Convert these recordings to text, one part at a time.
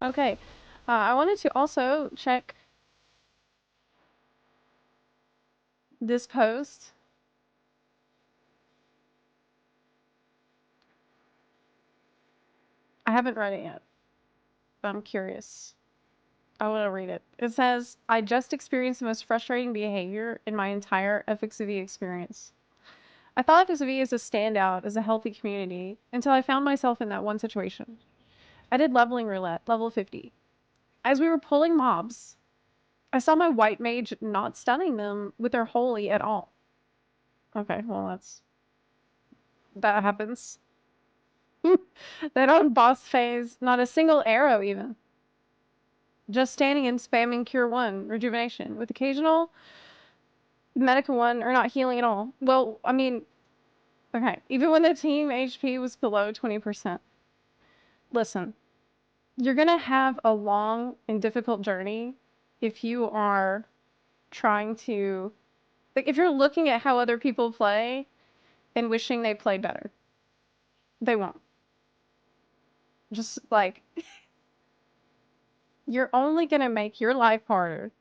Okay. I wanted to also check this post. I haven't read it yet, but I'm curious. I want to read it. It says, I just experienced the most frustrating behavior in my entire FXIV experience. I thought FXIV is a standout as a healthy community until I found myself in that one situation. I did leveling roulette, level 50. As we were pulling mobs, I saw my white mage not stunning them with their holy at all. Okay, well, that happens. Then on boss phase, not a single arrow even. Just standing and spamming cure 1, rejuvenation, with occasional medica 1 or not healing at all. Well, I mean, okay, even when the team HP was below 20%. Listen, you're gonna have a long and difficult journey if you are trying to, like, if you're looking at how other people play and wishing they played better. They won't. Just like, you're only gonna make your life harder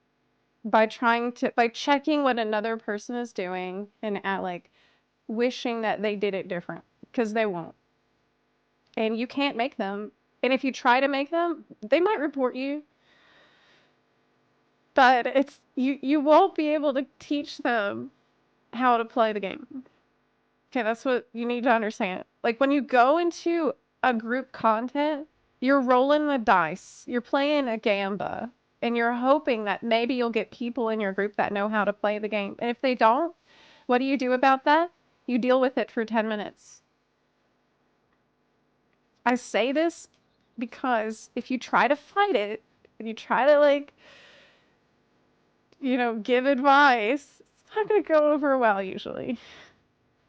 by checking what another person is doing and like wishing that they did it different, because they won't. And you can't make them. And if you try to make them, they might report you, but you won't be able to teach them how to play the game. Okay, that's what you need to understand. Like when you go into a group content, you're rolling the dice. You're playing a gamba, and you're hoping that maybe you'll get people in your group that know how to play the game. And if they don't, what do you do about that? You deal with it for 10 minutes. I say this because if you try to fight it, and you try to like, give advice, it's not going to go over well usually.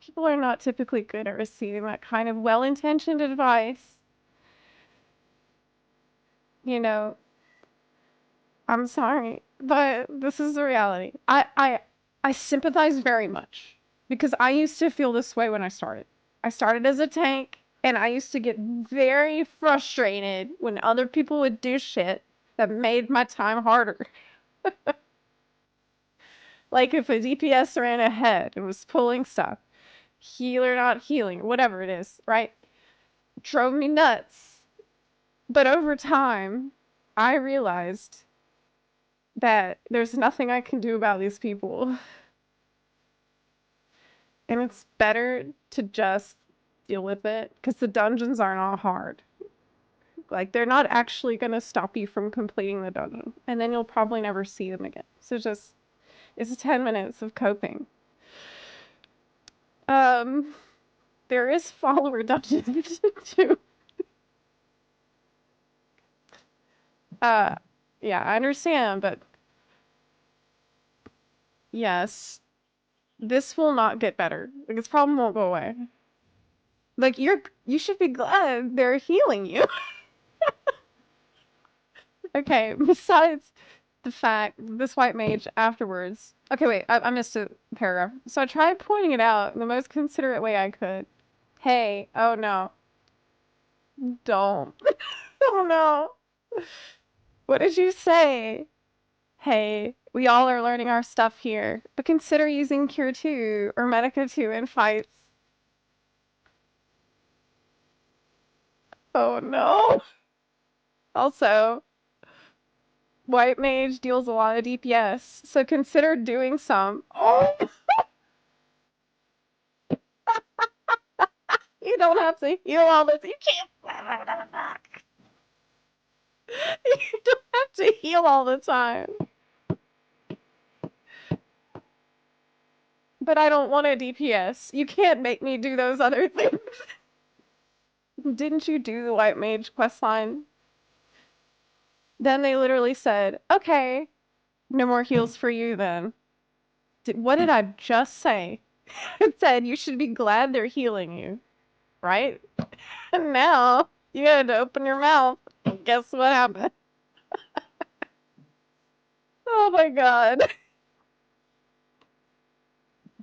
People are not typically good at receiving that kind of well-intentioned advice. You know, I'm sorry, but this is the reality. I sympathize very much because I used to feel this way when I started. I started as a tank, and I used to get very frustrated when other people would do shit that made my time harder. Like if a DPS ran ahead and was pulling stuff, healer not healing, whatever it is, right? Drove me nuts. But over time, I realized that there's nothing I can do about these people. And it's better to just deal with it because the dungeons are not hard. Like, they're not actually going to stop you from completing the dungeon. And then you'll probably never see them again. So it's 10 minutes of coping. Um, there is follower dungeons too. Uh, yeah, I understand, but yes, this will not get better. Like, this problem won't go away. Like, you should be glad they're healing you. Okay, besides the fact this white mage afterwards. Okay, wait, I missed a paragraph. So I tried pointing it out in the most considerate way I could. Hey, oh no, don't. Oh no. What did you say? Hey, we all are learning our stuff here, but consider using Cure 2 or Medica 2 in fights. Oh no. Also, white mage deals a lot of DPS, so consider doing some. Oh, you don't have to heal all this. You can't. You don't have to heal all the time. But I don't want a DPS. You can't make me do those other things. Didn't you do the white mage questline? Then they literally said, okay, no more heals for you then. What did I just say? It said you should be glad they're healing you, right? And now you had to open your mouth. Guess what happened? Oh my god.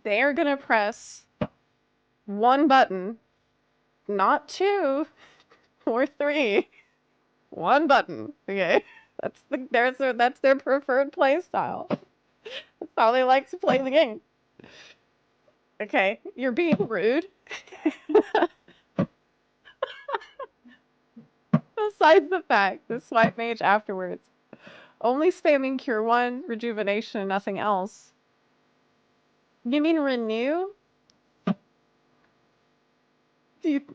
They are gonna press one button, not two or three. One button. Okay. That's their preferred play style. That's how they like to play the game. Okay, you're being rude. Besides the fact, the swipe mage afterwards. Only spamming cure 1, rejuvenation, and nothing else. You mean renew?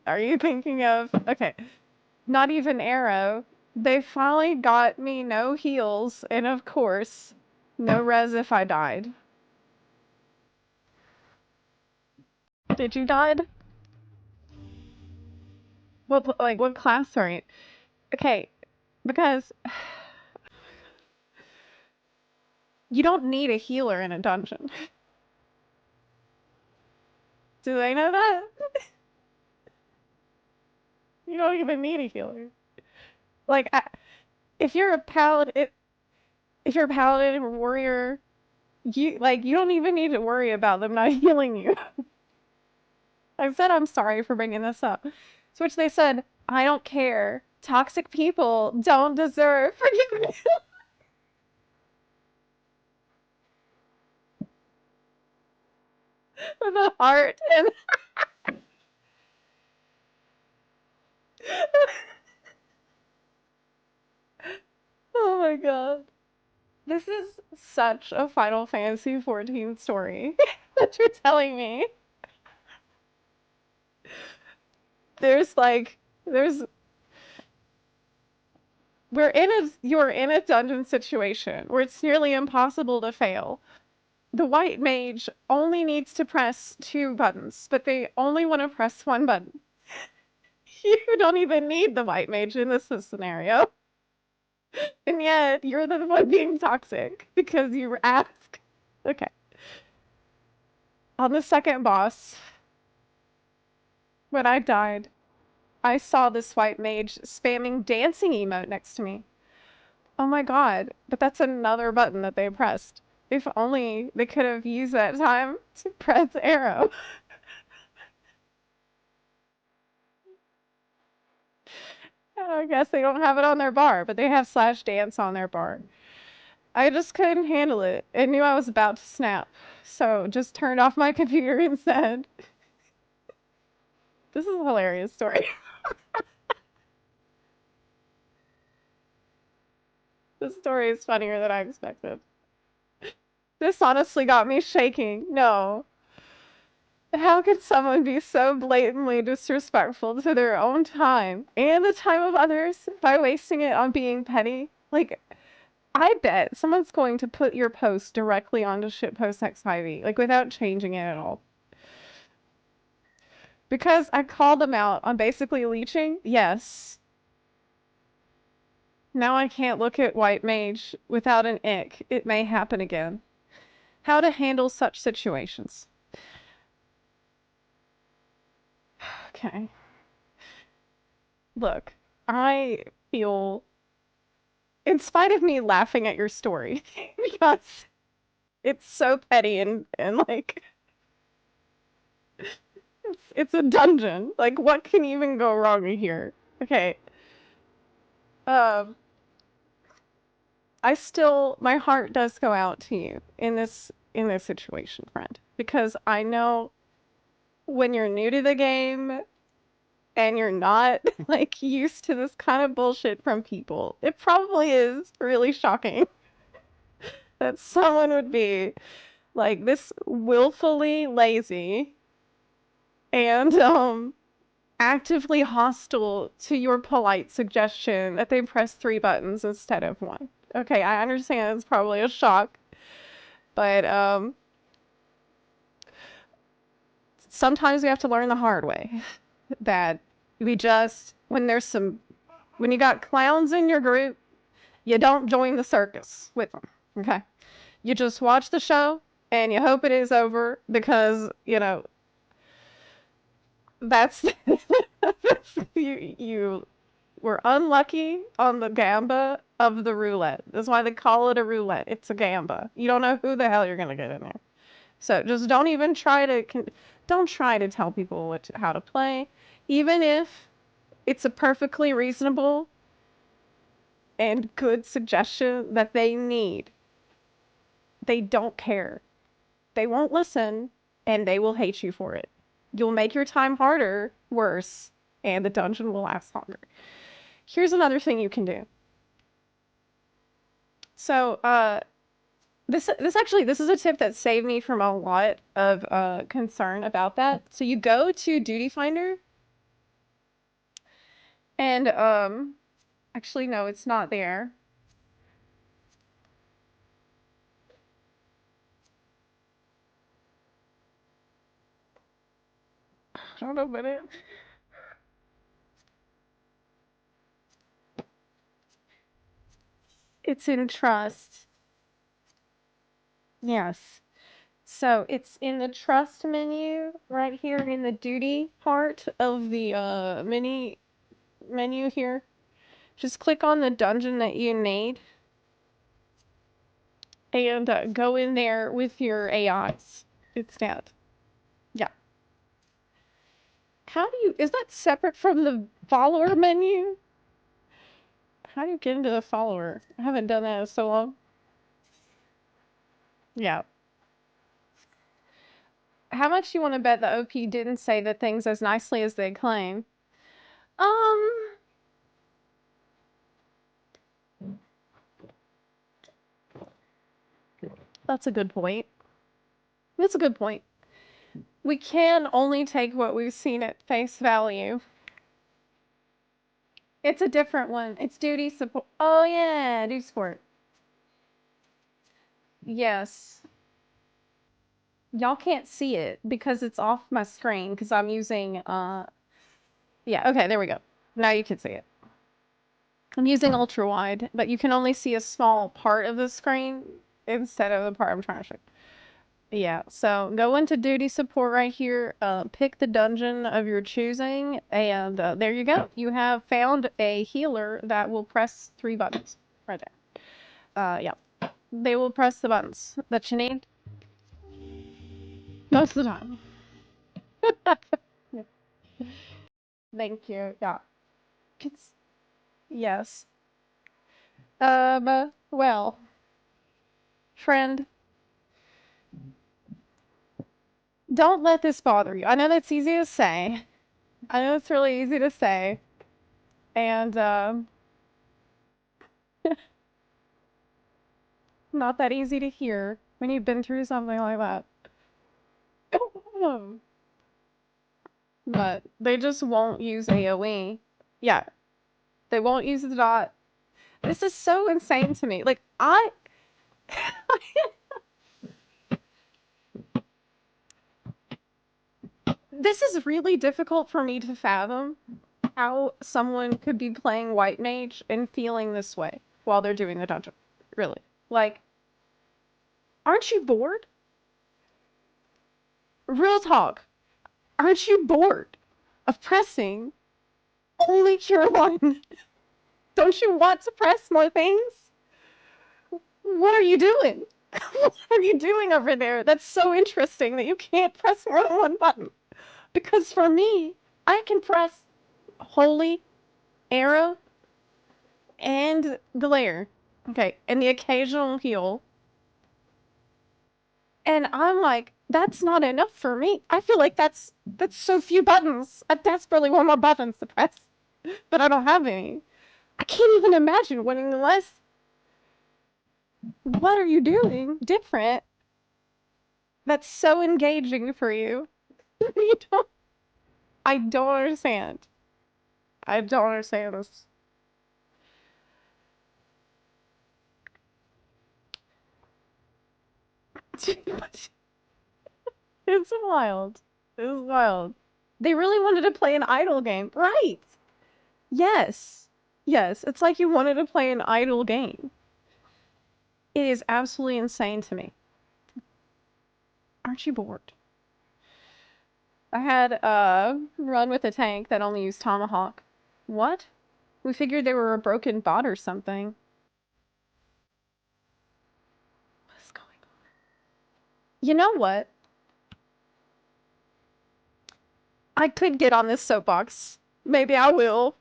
Are you thinking of... Okay, not even arrow. They finally got me no heals, and of course, no res if I died. Did you die? What class are you? Okay, because you don't need a healer in a dungeon. Do they know that? You don't even need a healer. Like, if you're a paladin, if you're a paladin or warrior, you don't even need to worry about them not healing you. I said I'm sorry for bringing this up. To which they said, I don't care. Toxic people don't deserve forgiveness. With a heart and oh my god. This is such a Final Fantasy 14 story that you're telling me. There's like there's you're in a dungeon situation where it's nearly impossible to fail. The white mage only needs to press 2 buttons, but they only want to press 1 button. You don't even need the white mage in this scenario. And yet, you're the one being toxic because you were asked. Okay. On the second boss, when I died, I saw this white mage spamming dancing emote next to me. Oh my god, but that's another button that they pressed. If only they could have used that time to press arrow. I guess they don't have it on their bar, but they have slash dance on their bar. I just couldn't handle it. I knew I was about to snap. So just turned off my computer instead. This is a hilarious story. This story is funnier than I expected. This honestly got me shaking. No. How could someone be so blatantly disrespectful to their own time and the time of others by wasting it on being petty? Like, I bet someone's going to put your post directly onto shitpost FFXIV, like without changing it at all. Because I called them out on basically leeching, yes. Now I can't look at white mage without an ick. It may happen again. How to handle such situations. Okay. Look, I feel, in spite of me laughing at your story, because it's so petty and like, it's a dungeon. Like, what can even go wrong here? Okay. Um, my heart does go out to you in this situation, friend, because I know when you're new to the game and you're not like used to this kind of bullshit from people, it probably is really shocking that someone would be like this willfully lazy and actively hostile to your polite suggestion that they press 3 buttons instead of 1. Okay, I understand it's probably a shock, but sometimes we have to learn the hard way that when you got clowns in your group, you don't join the circus with them. Okay, you just watch the show and you hope it is over because that's you were unlucky on the gamba of the roulette. That's why they call it a roulette. It's a gamba. You don't know who the hell you're gonna get in there. So just don't try to tell people how to play, even if it's a perfectly reasonable and good suggestion that they need, they don't care. They won't listen, and they will hate you for it. You'll make your time harder, worse, and the dungeon will last longer. Here's another thing you can do. So, this is a tip that saved me from a lot of concern about that. So you go to Duty Finder, and actually no, it's not there. Hold on a minute. It's in trust. Yes. So it's in the trust menu right here in the duty part of the menu here. Just click on the dungeon that you need and go in there with your AIs instead. Yeah. How do you, is that separate from the follower menu? How do you get into the follower? I haven't done that in so long. Yeah. How much you want to bet the OP didn't say the things as nicely as they claim? Um, that's a good point. That's a good point. We can only take what we've seen at face value. It's a different one. It's duty support. Oh yeah, duty support. Yes. Y'all can't see it because it's off my screen because I'm using yeah, okay, there we go. Now you can see it. I'm using ultra wide, but you can only see a small part of the screen instead of the part I'm trying to show. Yeah, so go into duty support right here, pick the dungeon of your choosing, and there you go. You have found a healer that will press 3 buttons right there. Yeah, they will press the buttons that you need most of the time. Thank you. Yeah. Yes. Well, friend, don't let this bother you. I know that's easy to say. I know it's really easy to say. And, not that easy to hear when you've been through something like that. But they just won't use AoE. Yeah, they won't use the dot. This is so insane to me. Like, this is really difficult for me to fathom how someone could be playing White Mage and feeling this way while they're doing the dungeon. Really. Like, aren't you bored? Real talk. Aren't you bored of pressing only cure 1? Don't you want to press more things? What are you doing? What are you doing over there? That's so interesting that you can't press more than 1 button. Because for me, I can press Holy, Arrow, and the layer. Okay, and the occasional heal. And I'm like, that's not enough for me. I feel like that's so few buttons. I desperately want more buttons to press, but I don't have any. I can't even imagine what unless. What are you doing different that's so engaging for you? You don't. I don't understand. I don't understand this. It's wild. It's wild. They really wanted to play an idle game. Right. Yes. Yes. It's like you wanted to play an idle game. It is absolutely insane to me. Aren't you bored? I had a run with a tank that only used Tomahawk. What? We figured they were a broken bot or something. What's going on? You know what? I could get on this soapbox. Maybe I will.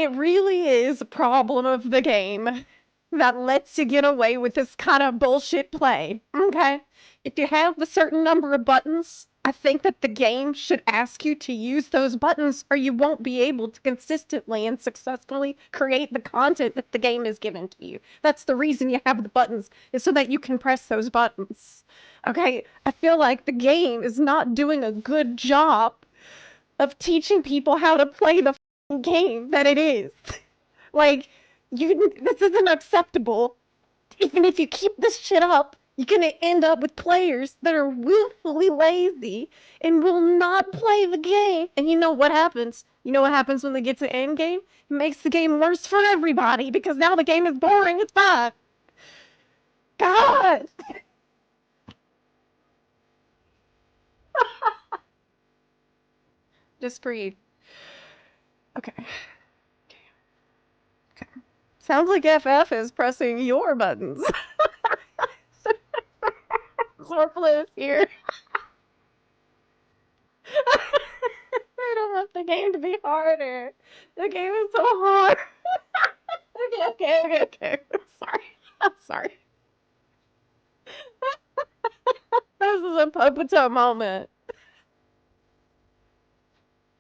It really is a problem of the game that lets you get away with this kind of bullshit play. Okay? If you have a certain number of buttons, I think that the game should ask you to use those buttons or you won't be able to consistently and successfully create the content that the game is given to you. That's the reason you have the buttons, is so that you can press those buttons. Okay? I feel like the game is not doing a good job of teaching people how to play the game that it is. Like, this isn't acceptable. Even if you keep this shit up, you're gonna end up with players that are willfully lazy and will not play the game. And you know what happens? You know what happens when they get to end game? It makes the game worse for everybody because now the game is boring as fuck. God! Just breathe. Okay. Okay. Sounds like FF is pressing your buttons. Sorpless here. I don't want the game to be harder. The game is so hard. Okay. I'm sorry. This is a Popoto moment.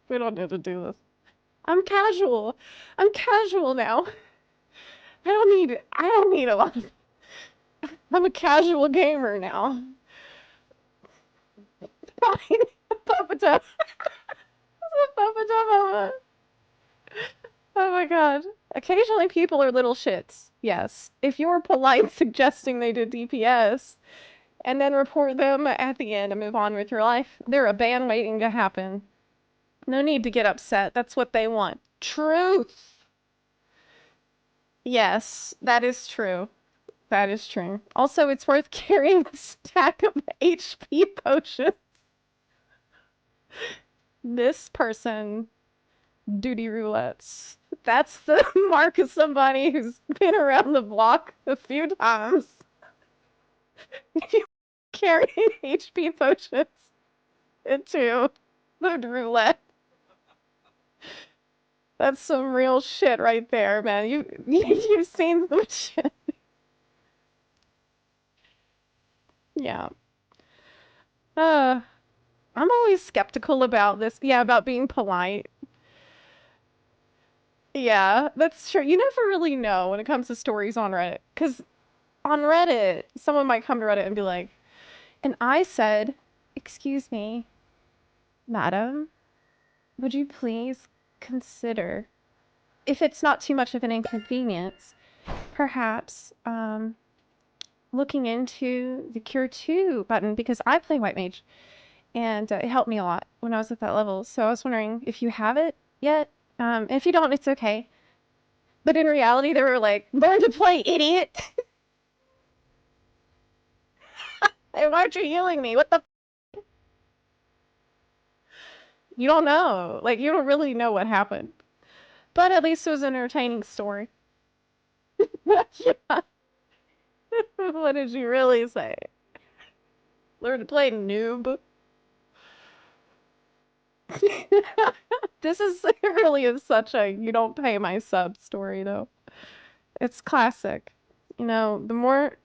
We don't need to do this. I'm casual. I'm casual now. I don't need a lot of... I'm a casual gamer now. Fine. Popoto. This is a Popoto moment. Oh my god. Occasionally people are little shits. Yes. If you're polite suggesting they did DPS, and then report them at the end and move on with your life, they're a ban waiting to happen. No need to get upset. That's what they want. Truth. Yes, that is true. That is true. Also, it's worth carrying a stack of HP potions. This person, duty roulettes. That's the mark of somebody who's been around the block a few times. If you carry HP potions into the roulette. That's some real shit right there, man. You've seen some shit. Yeah. I'm always skeptical about this. Yeah, about being polite. Yeah, that's true. You never really know when it comes to stories on Reddit. Because on Reddit, someone might come to Reddit and be like, and I said, "Excuse me, madam, would you please consider, if it's not too much of an inconvenience, perhaps looking into the Cure 2 button, because I play White Mage, and it helped me a lot when I was at that level. So I was wondering if you have it yet. If you don't, it's okay." But in reality, they were like, "Learn to play, idiot!" Hey, why aren't you healing me? What the? You don't know. Like, you don't really know what happened. But at least it was an entertaining story. Yeah. What did you really say? Learn to play, noob. This is really is such a you don't pay my sub story, though. It's classic. You know, the more...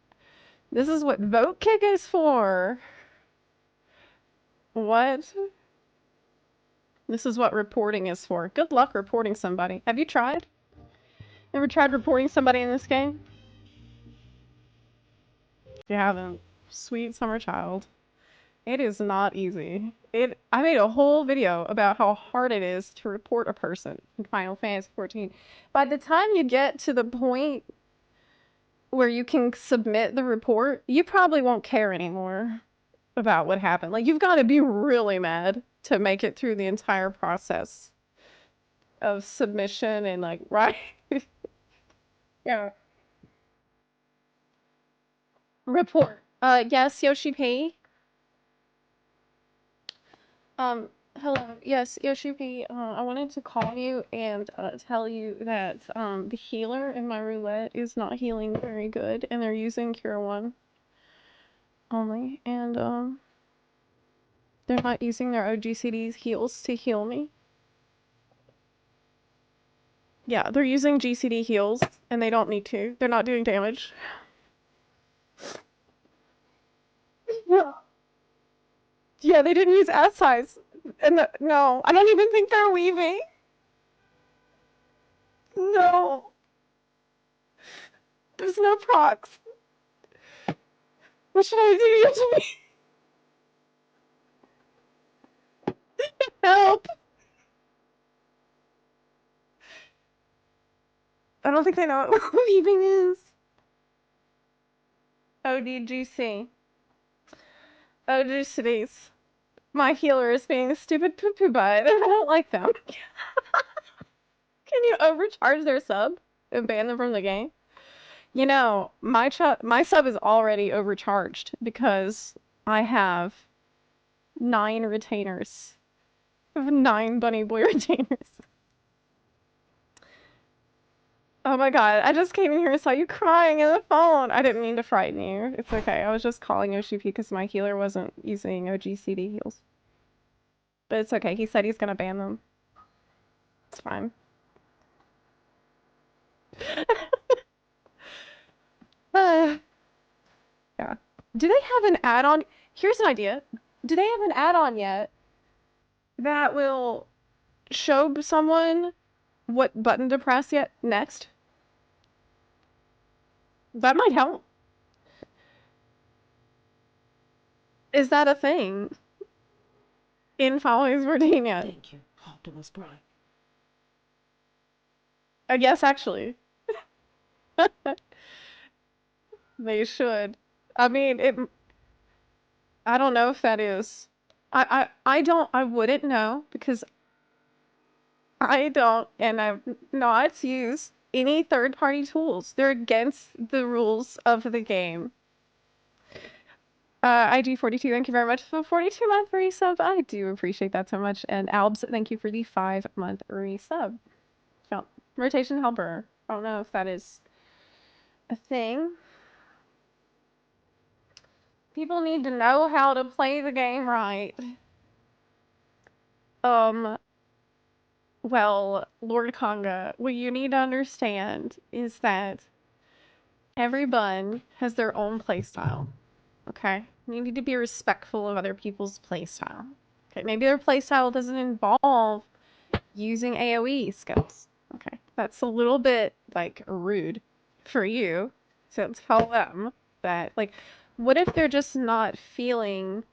This is what vote kick is for. What? This is what reporting is for. Good luck reporting somebody. Have you tried? Ever tried reporting somebody in this game? If you haven't, sweet summer child. It is not easy. I made a whole video about how hard it is to report a person in Final Fantasy XIV. By the time you get to the point where you can submit the report, you probably won't care anymore about what happened. Like, you've got to be really mad to make it through the entire process of submission and, like, right? Yeah. Report. Yes, Yoshi P. Hello. Yes, Yoshi P. I wanted to call you and tell you that the healer in my roulette is not healing very good, and they're using Cure 1 only, and they're not using their OGCD's heals to heal me. Yeah, they're using GCD heals, and they don't need to. They're not doing damage. Yeah. Yeah, they didn't use S size. No, I don't even think they're weaving. No, there's no procs. What should I do? Help! I don't think they know what weaving is. ODGC. ODGCs. My healer is being a stupid poo-poo butt. I don't like them. Can you overcharge their sub and ban them from the game? You know, my sub is already overcharged because I have 9 retainers. I have 9 bunny boy retainers. Oh my god, I just came in here and saw you crying in the phone. I didn't mean to frighten you. It's okay. I was just calling OCP because my healer wasn't using OGCD heals. But it's okay. He said he's gonna ban them. It's fine. Yeah. Do they have an add-on? Here's an idea. Do they have an add-on yet that will show someone what button to press yet next? That might help. Is that a thing in Follies routine yet? Thank you, Optimus Prime. I guess actually. They should. I mean, I don't know if that is. I wouldn't know because I don't, and I've not used any third-party tools. They're against the rules of the game. IG42, thank you very much for the 42-month resub. I do appreciate that so much. And Albs, thank you for the 5-month resub. Rotation helper. I don't know if that is a thing. People need to know how to play the game right. Well, Lord Conga, what you need to understand is that every bun has their own playstyle. Okay? You need to be respectful of other people's playstyle. Okay, maybe their playstyle doesn't involve using AoE skills. Okay, that's a little bit, like, rude for you. So tell them that, like, what if they're just not feeling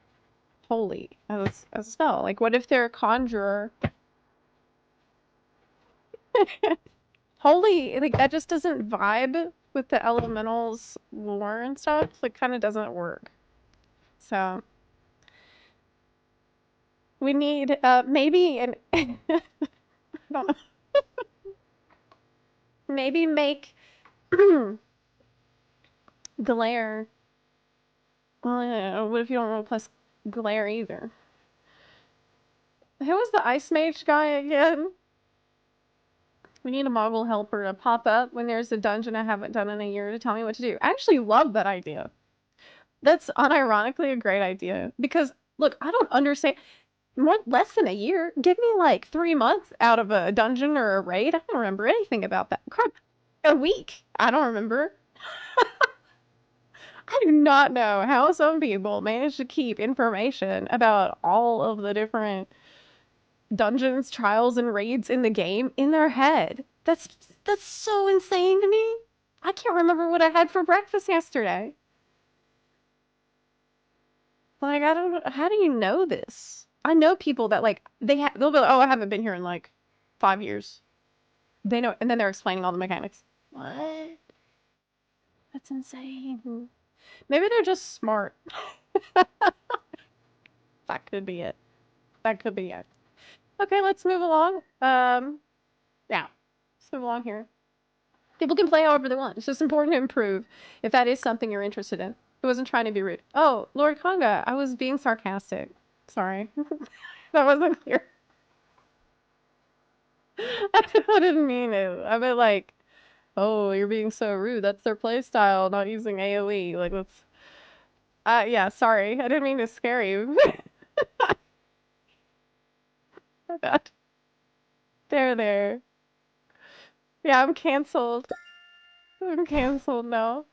holy as a spell? Like, what if they're a conjurer? Holy, like, that just doesn't vibe with the elementals lore and stuff. Like, kind of doesn't work. So, we need, maybe an, I don't know, maybe make glare. Well, yeah, what if you don't want to plus glare either? Who was the Ice Mage guy again? We need a Mogul helper to pop up when there's a dungeon I haven't done in a year to tell me what to do. I actually love that idea. That's unironically a great idea. Because, look, I don't understand. Less than a year? Give me like 3 months out of a dungeon or a raid. I don't remember anything about that. Crap. A week. I don't remember. I do not know how some people manage to keep information about all of the different dungeons, trials, and raids in the game in their head. That's so insane to me. I can't remember what I had for breakfast yesterday. Like, I don't know. How do you know this? I know people that, like, they'll be like, oh, I haven't been here in, like, 5 years. They know, and then they're explaining all the mechanics. What? That's insane. Maybe they're just smart. That could be it. That could be it. Okay, let's move along. Yeah. Let's move along here. People can play however they want. It's just important to improve if that is something you're interested in. I wasn't trying to be rude. Oh, Lord Conga, I was being sarcastic. Sorry. That wasn't clear. I didn't mean it. I meant like, oh, you're being so rude. That's their play style, not using AoE. Like, that's... yeah, sorry. I didn't mean to scare you. My bad. There. Yeah, I'm canceled. I'm canceled now.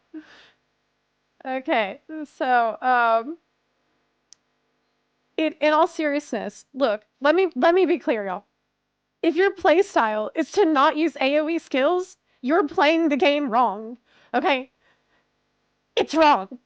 Okay, so in all seriousness, look, let me be clear, y'all. If your play style is to not use AoE skills, you're playing the game wrong. Okay? It's wrong.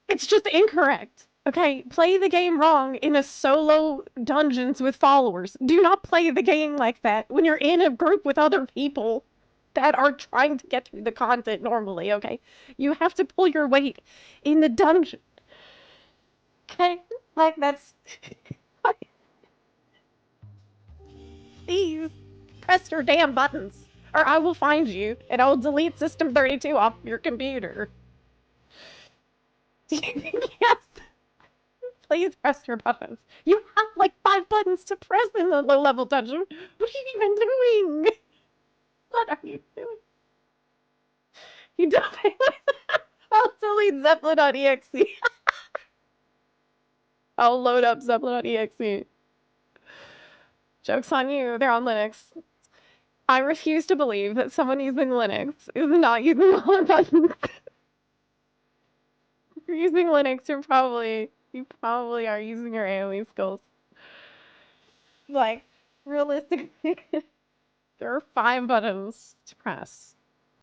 It's just incorrect. Okay? Play the game wrong in a solo dungeons with followers. Do not play the game like that when you're in a group with other people that are trying to get through the content normally, okay? You have to pull your weight in the dungeon. Okay? Like that's Please press your damn buttons, or I will find you and I'll delete System 32 off your computer. Yes, please press your buttons. You have like 5 buttons to press in the low level dungeon. What are you even doing? What are you doing? You don't. I'll delete Zeppelin.exe. I'll load up Zeppelin.exe. Joke's on you, they're on Linux. I refuse to believe that someone using Linux is not using all the buttons. If you're using Linux, you probably are using your AoE skills. Like, realistically, there are 5 buttons to press.